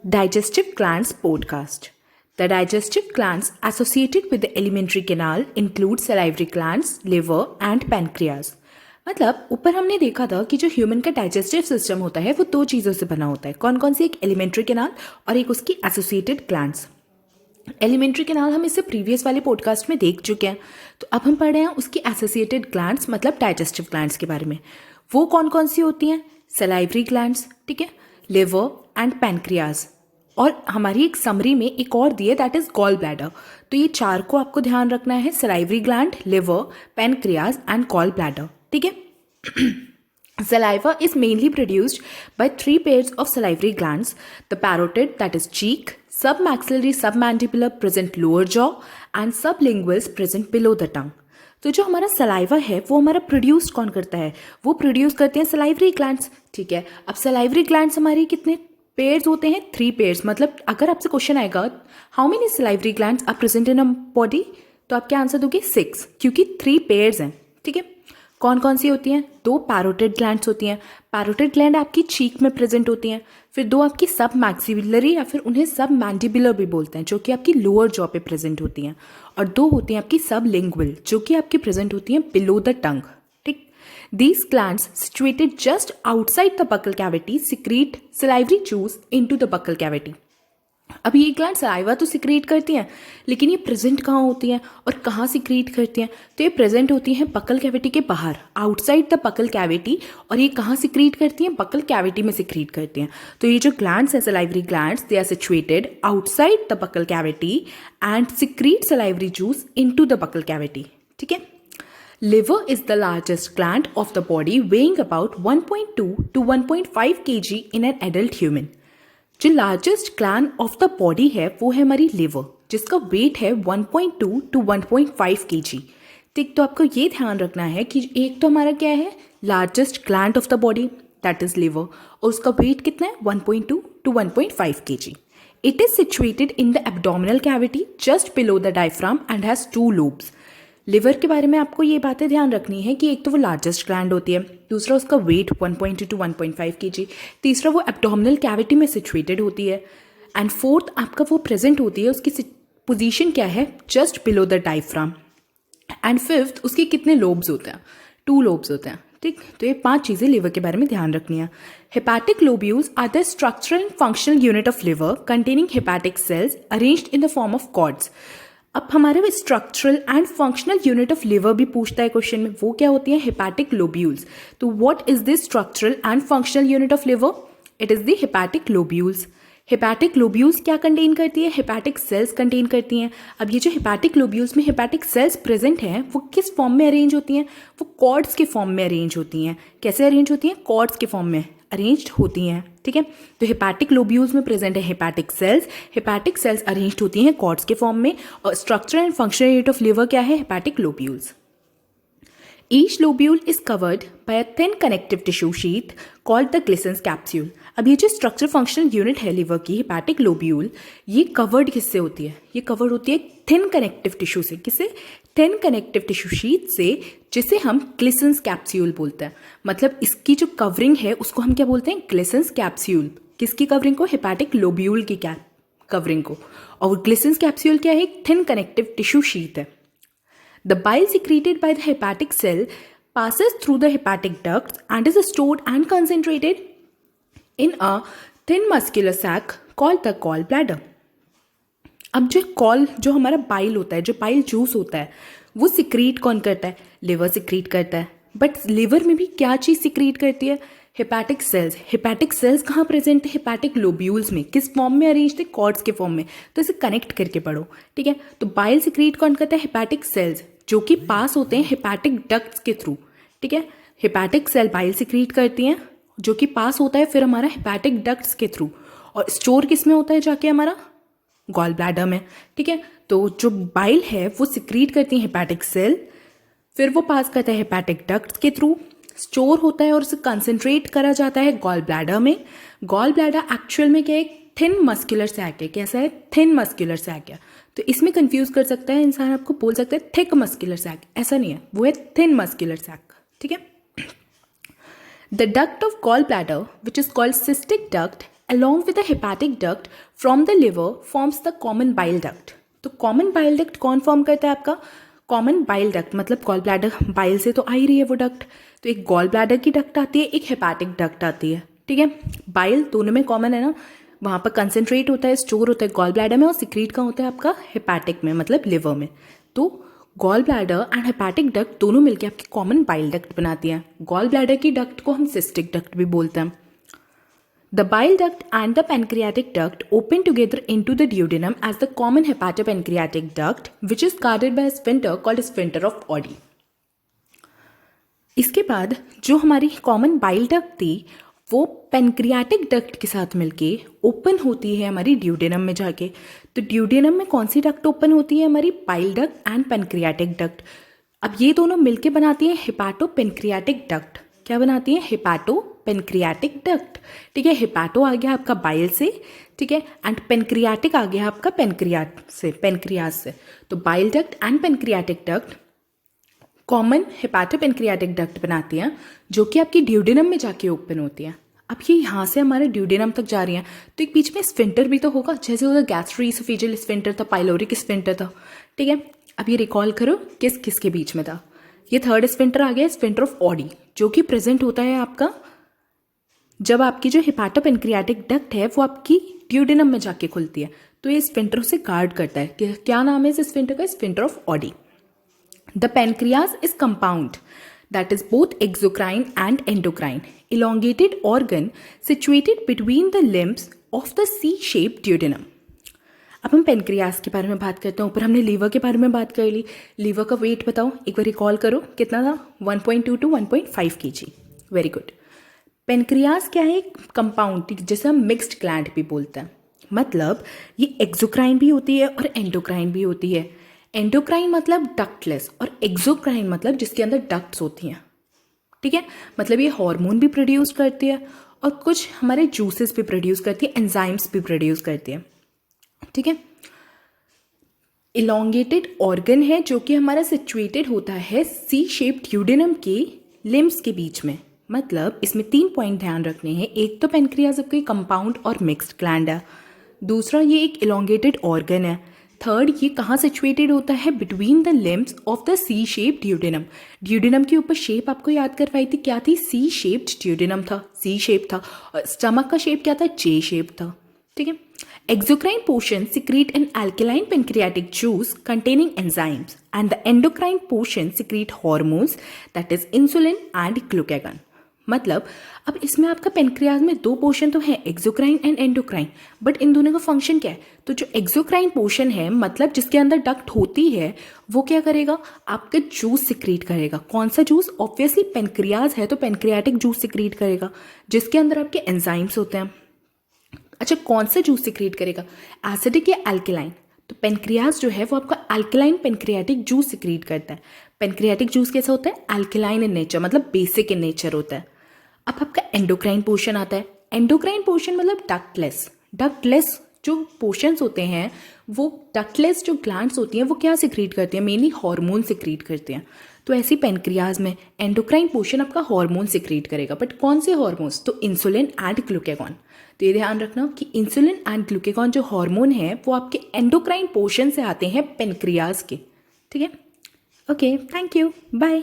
Digestive glands podcast. The digestive glands associated with the alimentary canal include salivary glands, liver and pancreas. मतलब ऊपर हमने देखा था कि जो ह्यूमन का डाइजेस्टिव सिस्टम होता है वो दो चीज़ों से बना होता है. कौन कौन सी? एक एलिमेंट्री कैनाल और एक उसकी एसोसिएटेड ग्लैंड्स. एलिमेंट्री कैनाल हम इससे प्रीवियस वाले पॉडकास्ट में देख चुके हैं. तो अब हम पढ़ रहे हैं उसकी एसोसिएटेड ग्लैंड्स मतलब डाइजेस्टिव ग्लैंड्स के बारे में. वो कौन कौन सी होती हैं? सलाइवरी ग्लैंड्स, ठीक है, लिवर एंड पैनक्रियाज. और हमारी एक समरी में एक और दी है दैट इज गॉल ब्लैडर. तो ये चार को आपको ध्यान रखना है: salivary gland, liver, pancreas and gall bladder. ठीक है. Saliva is mainly produced by three pairs of salivary glands: the parotid, that is cheek, submaxillary submandibular present lower jaw, and sublinguals present below the tongue. तो जो हमारा saliva है वो हमारा produce कौन करता है? वो प्रोड्यूस करते हैं सलाइवरी ग्लैंड्स. ठीक है. अब सलाइवरी ग्लैंड्स हमारी कितने पेयर्स होते हैं? 3 पेयर्स. मतलब अगर आपसे क्वेश्चन आएगा how many salivary glands are present in a body, तो आप क्या आंसर दोगे? 6, क्योंकि 3 पेयर्स हैं. ठीक है. कौन कौन सी होती हैं? 2 पैरोटिड ग्लैंड्स होती हैं. पैरोटिड ग्लैंड आपकी चीक में प्रेजेंट होती हैं. फिर 2 आपकी सब मैक्सिलरी या फिर उन्हें सब मैंडिबुलर भी बोलते हैं, जो कि आपकी लोअर जॉ पे प्रेजेंट होती हैं. और 2 होती हैं आपकी सब लिंगुअल, जो कि आपकी प्रेजेंट होती हैं बिलो द टंग. ठीक. These glands situated just outside the buccal cavity secrete salivary juice into the buccal cavity. अब ये ग्लैंड सलाइवा तो सिक्रीट करती हैं, लेकिन ये प्रेजेंट कहाँ होती हैं और कहाँ सिक्रीट करती हैं? तो ये प्रेजेंट होती हैं बकल कैविटी के बाहर, आउटसाइड द बकल कैविटी. और ये कहाँ सिक्रीट करती हैं? बकल कैविटी में सिक्रीट करती हैं. तो ये जो ग्लैंड्स हैं salivary glands, they are situated outside the buccal cavity and secrete salivary juice into the buccal cavity. ठीक है. Liver is the largest gland of the body, weighing about 1.2 to 1.5 kg in an adult human. जो largest gland of the body है वो है हमारी liver, जिसका wait है 1.2 to 1.5 kg. ठीक. तो आपको ये ध्यान रखना है कि एक तो हमारा क्या है? Largest gland of the body, that is liver, और उसका वेट कितना है? 1.2 to 1.5 kg. It is situated in the abdominal cavity just below the diaphragm and has 2 lobes. Liver के बारे में आपको ये बातें ध्यान रखनी है कि एक तो वो लार्जेस्ट ग्लैंड होती है, दूसरा उसका वेट 1.2 टू 1.5 kg, तीसरा वो एब्डोमिनल कैविटी में सिचुएटेड होती है, एंड फोर्थ आपका वो प्रेजेंट होती है, उसकी पोजीशन क्या है? Just below the diaphragm. And fifth उसके कितने लोब्स होते हैं? 2 लोब्स होते हैं. ठीक. तो ये 5 चीज़ें लिवर के बारे में ध्यान रखनी है. Hepatic lobules are the structural and functional unit of liver containing hepatic cells arranged in the form of cords. अब हमारे structural and functional unit of liver भी पूछता है क्वेश्चन में. वो क्या होती है? Hepatic lobules. तो what is this structural and functional unit of liver? It is the hepatic lobules. Hepatic lobules क्या कंटेन करती है? हेपाटिक सेल्स कंटेन करती हैं. अब ये जो हेपाटिक लोब्यूल्स में हेपाटिक सेल्स प्रेजेंट हैं वो किस फॉर्म में अरेंज होती हैं? वो कॉर्ड्स के फॉर्म में अरेंज होती हैं. कैसे अरेंज होती हैं? कॉर्ड्स के फॉर्म में अरेंज्ड होती हैं. ठीक है. तो हेपाटिक लोब्यूल्स में प्रेजेंट है hepatic cells. Hepatic cells arranged होती हैं कॉर्ड्स के फॉर्म में. और structure and functional unit of liver क्या है? Hepatic lobules. Each lobule is covered by a thin connective tissue sheath called the Glissen's capsule. अब ये जो स्ट्रक्चर फंक्शनल यूनिट है लिवर की, हेपाटिक लोब्यूल, ये कवर्ड किससे होती है? ये कवर्ड होती है थिन कनेक्टिव टिश्यू से. किससे? थिन कनेक्टिव टिश्यू शीथ से, जिसे हम ग्लिसन्स कैप्सूल बोलते हैं. मतलब इसकी जो कवरिंग है उसको हम क्या बोलते हैं? Glisson's capsule. किसकी कवरिंग को? हेपाटिक लोब्यूल की कवरिंग को. और ग्लिसन्स कैप्सूल क्या है? एक थिन कनेक्टिव टिश्यू शीथ है. The bile secreted by the hepatic cell passes through the hepatic ducts and is stored and concentrated in a thin muscular sac called the gallbladder. अब जो हमारा bile होता है, जो बाइल जूस होता है, वो सिक्रीट कौन करता है? लिवर सिक्रीट करता है. बट लिवर में भी क्या चीज़ सिक्रीट करती है? Hepatic cells. हेपाटिक सेल्स कहाँ प्रेजेंट है? हेपाटिक लोब्यूल्स में. किस फॉर्म में अरेंज थे? कॉर्ड्स के फॉर्म में. तो इसे कनेक्ट करके पढ़ो. ठीक है. तो बाइल सिक्रीट कौन करता है? हेपाटिक सेल्स, जो कि पास होते हैं हेपाटिक डक्ट्स के थ्रू. ठीक है. हेपाटिक सेल बाइल सिक्रीट करती हैं, जो कि पास होता है फिर हमारा हेपाटिक डक्ट्स के थ्रू. और स्टोर किस में होता है जाके? हमारा गॉल ब्लैडर में. ठीक है. तो जो बाइल है वो सिक्रीट करती है हेपाटिक सेल, फिर वो पास करता है हेपाटिक डक्ट्स के थ्रू, स्टोर होता है और उसे कंसंट्रेट करा जाता है गॉल ब्लैडर में. गॉल ब्लैडर एक्चुअल में क्या है? एक थिन मस्कुलर सैक है. कैसा है? थिन मस्कुलर सैक है. तो इसमें कंफ्यूज कर सकता है इंसान, आपको बोल सकता है थिक मस्कुलर सैक. ऐसा नहीं है, वो है थिन मस्कुलर सैक. ठीक है. The duct of gallbladder, which is called cystic duct, along with the hepatic duct from the liver forms the common bile duct. तो कॉमन बाइल डक्ट कौन form करता है आपका? कॉमन बाइल डक्ट मतलब gall bladder, bile से तो आ ही रही है वो डक्ट, तो एक गॉल ब्लैडर की डक्ट आती है, एक हेपाटिक डक्ट आती है, ठीक है। बाइल दोनों में कॉमन है ना, वहाँ पर कंसनट्रेट होता है, स्टोर होता है गॉल ब्लैडर में, और सिक्रीट का होता है आपका हेपाटिक में मतलब लिवर में। तो gall bladder and hepatic duct दोनों मिलकर आपकी कॉमन बाइल डक्ट बनाती हैं। गॉल ब्लैडर की डक्ट को हम सिस्टिक डक्ट भी बोलते हैं। The bile duct and the pancreatic duct open together into the duodenum as the common hepatopancreatic duct, which is guarded by a sphincter called sphincter of Oddi. इसके बाद जो हमारी कॉमन बाइल डक्ट थी वो pancreatic duct के साथ मिलके open होती है हमारी ड्यूडेनम में जाके। तो ड्यूडेनम में कौन सी डक्ट ओपन होती है? हमारी bile duct and pancreatic duct. अब ये दोनों मिलके बनाती है हेपाटो पेनक्रियाटिक डक्ट। क्या बनाती है? हेपाटो पेनक्रियाटिक डक्ट, ठीक है। हेपाटो आ गया आपका बाइल से, ठीक है, एंड पेनक्रियाटिक आ गया आपका पेनक्रियास से। तो bile duct and pancreatic duct common hepatopancreatic duct बनाती हैं जो कि आपकी ड्यूडेनम में जाके ओपन होती हैं। अब ये यहाँ से हमारे ड्यूडेनम तक जा रही हैं तो एक बीच में स्फिंटर भी तो होगा, जैसे उधर गैस्ट्रोइसोफेजियल स्फिंटर था, पाइलोरिक स्फिंटर था, ठीक है। अब ये रिकॉल करो किस किस के बीच में था। ये थर्ड स्फिंटर आ गया, स्फिंटर ऑफ ऑडी, जो कि प्रेजेंट होता है आपका जब आपकी जो हेपाटोपेनक्रियाटिक डक्ट है वो आपकी ड्यूडेनम में जाके खुलती है। तो ये स्फिंटर से गार्ड करता है। क्या नाम है इस स्फिंटर का? Sphincter of Oddi. The pancreas is compound that is both exocrine and endocrine, elongated organ situated between the limbs of the C-shaped duodenum. अब हम पेनक्रियास के बारे में बात करते हैं। ऊपर हमने लीवर के बारे में बात कर ली। लीवर का वेट बताओ, एक बार रिकॉल करो, कितना था? 1.2 to 1.5 kg। Very good. Pancreas क्या है? कंपाउंड, जिसे हम मिक्स्ड ग्लैंड भी बोलते हैं। मतलब ये एक्सोक्राइन भी होती है और एंडोक्राइन भी होती है। एंडोक्राइन मतलब डक्टलेस और एक्सोक्राइन मतलब जिसके अंदर डक्ट्स होती हैं, ठीक है। मतलब ये हार्मोन भी प्रोड्यूस करती है और कुछ हमारे जूसेस भी प्रोड्यूस करती है, एंजाइम्स भी प्रोड्यूस करती है, ठीक है। इलोंगेटेड ऑर्गन है जो कि हमारा सिचुएटेड होता है सी शेप ड्यूडेनम के लिम्स के बीच में। मतलब इसमें 3 पॉइंट ध्यान रखने हैं। एक तो पेनक्रियास आपकी कंपाउंड और मिक्स्ड ग्लैंड है, दूसरा ये एक इलोंगेटेड ऑर्गन है, थर्ड ये कहाँ सिचुएटेड होता है? Between the limbs of the C shape duodenum. Duodenum के ऊपर शेप आपको याद करवाई थी, क्या थी? सी शेप्ड ड्यूडेनम था, सी शेप था, और स्टमक का शेप क्या था? जे शेप था, ठीक है। Exocrine portion secrete an alkaline pancreatic juice containing enzymes and the endocrine portion secrete hormones that is insulin and glucagon. मतलब अब इसमें आपका पेनक्रियाज में 2 पोर्शन तो है, exocrine and endocrine, but in दोनों का फंक्शन क्या है? तो जो एक्सोक्राइन पोर्शन है मतलब जिसके अंदर डक्ट होती है वो क्या करेगा? आपका जूस सिक्रीट करेगा। कौन सा जूस? ऑब्वियसली पेनक्रियाज है तो पेनक्रियाटिक जूस सिक्रीट करेगा जिसके अंदर आपके एंजाइम्स होते हैं। अच्छा, कौन सा जूस सिक्रीट करेगा? एसिडिक या अल्कलाइन? तो पेनक्रियाज जो है वो आपका अल्कलाइन पेनक्रियाटिक जूस सिक्रीट करता है। पेनक्रियाटिक जूस कैसा होता है? अल्कलाइन इन नेचर, मतलब बेसिक इन नेचर होता है। अब आपका एंडोक्राइन पोर्शन आता है। एंडोक्राइन पोर्शन मतलब डक्टलेस जो पोर्शंस होते हैं वो डक्टलेस जो ग्लैंड्स होती हैं वो क्या सिक्रीट करती हैं? मेनली हार्मोन सिक्रीट करते हैं। तो ऐसी पेनक्रियाज में एंडोक्राइन पोर्शन आपका हार्मोन सिक्रीट करेगा, बट कौन से हार्मोन्स? तो इंसुलिन एंड ग्लूकागॉन। तो ये ध्यान रखना कि इंसुलिन एंड ग्लूकागॉन जो हार्मोन है वो आपके एंडोक्राइन पोर्शन से आते हैं पेनक्रियाज के, ठीक है। Okay, thank you, bye.